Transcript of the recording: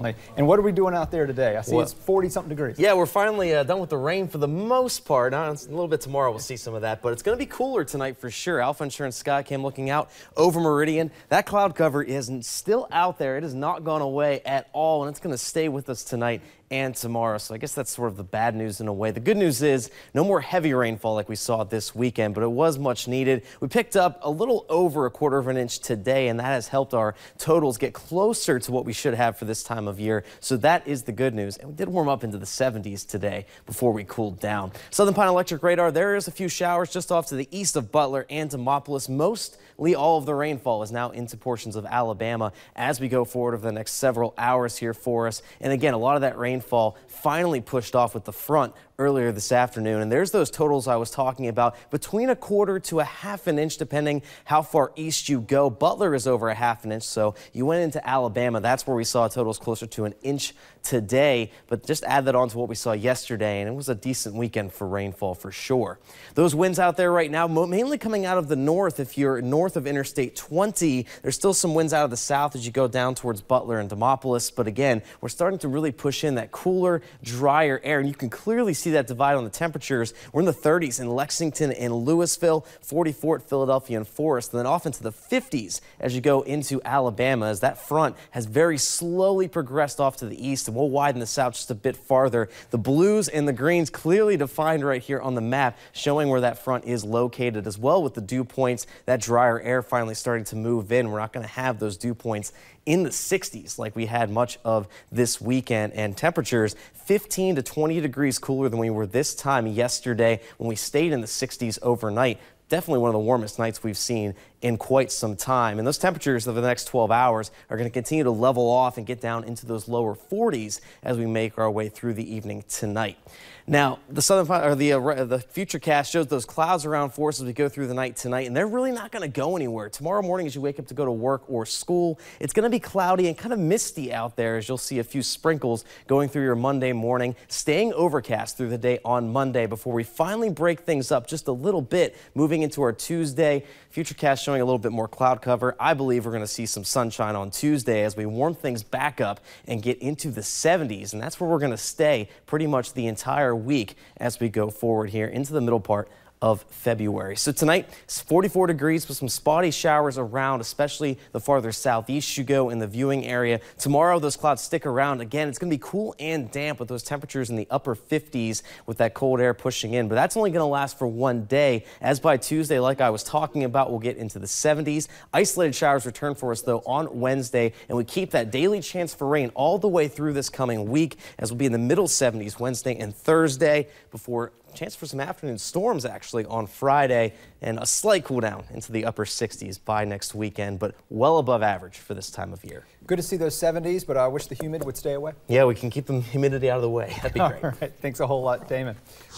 certainly. And what are we doing out there today? I see it's 40-something degrees. Yeah, we're finally done with the rain for the most part. A little bit tomorrow, we'll see some of that, but it's going to be cooler tonight for sure. Alpha Insurance Sky Cam looking out over Meridian. That cloud cover is still out there. It has not gone away at all, and it's going to stay with us tonight and tomorrow. So I guess that's sort of the bad news in a way. The good news is no more heavy rainfall like we saw this weekend, but it was much needed. We picked up a little over 1/4 of an inch today, and that has helped our totals get closer to what we should have for this time of year. So that is the good news. And we did warm up into the 70s today before we cooled down. Southern Pine Electric radar, there is a few showers just off to the east of Butler and Demopolis. Mostly all of the rainfall is now into portions of Alabama as we go forward over the next several hours here for us. And again, a lot of that rainfall finally pushed off with the front earlier this afternoon, and there's those totals I was talking about, between 1/4 to 1/2 an inch depending how far east you go. Butler is over 1/2 an inch, so you went into Alabama, that's where we saw totals closer to an inch today, but just add that on to what we saw yesterday, and it was a decent weekend for rainfall for sure. Those winds out there right now mainly coming out of the north. If you're north of Interstate 20, there's still some winds out of the south as you go down towards Butler and Demopolis, but again, we're starting to really push in that cooler, drier air, and you can clearly see that divide on the temperatures. We're in the 30s in Lexington and Louisville, 44 at Philadelphia and Forest, and then off into the 50s as you go into Alabama, as that front has very slowly progressed off to the east, and we'll widen this out just a bit farther. The blues and the greens clearly defined right here on the map, showing where that front is located as well, with the dew points, that drier air finally starting to move in. We're not going to have those dew points in the 60s like we had much of this weekend, and temperatures 15 to 20 degrees cooler than we were this time yesterday when we stayed in the 60s overnight. Definitely one of the warmest nights we've seen in quite some time. And those temperatures over the next 12 hours are going to continue to level off and get down into those lower 40s as we make our way through the evening tonight. Now, the Futurecast shows those clouds around for us as we go through the night tonight, and they're really not going to go anywhere. Tomorrow morning as you wake up to go to work or school, it's going to be cloudy and kind of misty out there as you'll see a few sprinkles going through your Monday morning, staying overcast through the day on Monday before we finally break things up just a little bit moving into our Tuesday. Futurecast showing a little bit more cloud cover. I believe we're going to see some sunshine on Tuesday as we warm things back up and get into the 70s, and that's where we're going to stay pretty much the entire week as we go forward here into the middle part of February. So tonight, it's 44 degrees with some spotty showers around, especially the farther southeast you go in the viewing area. Tomorrow, those clouds stick around. Again, it's going to be cool and damp with those temperatures in the upper 50s with that cold air pushing in, but that's only going to last for one day, as by Tuesday, like I was talking about, we'll get into the 70s. Isolated showers return for us, though, on Wednesday, and we keep that daily chance for rain all the way through this coming week, as we'll be in the middle 70s Wednesday and Thursday before chance for some afternoon storms actually on Friday, and a slight cool down into the upper 60s by next weekend, but well above average for this time of year. Good to see those 70s, but I wish the humid would stay away. Yeah, we can keep the humidity out of the way. That'd be great. All right, thanks a whole lot, Damon.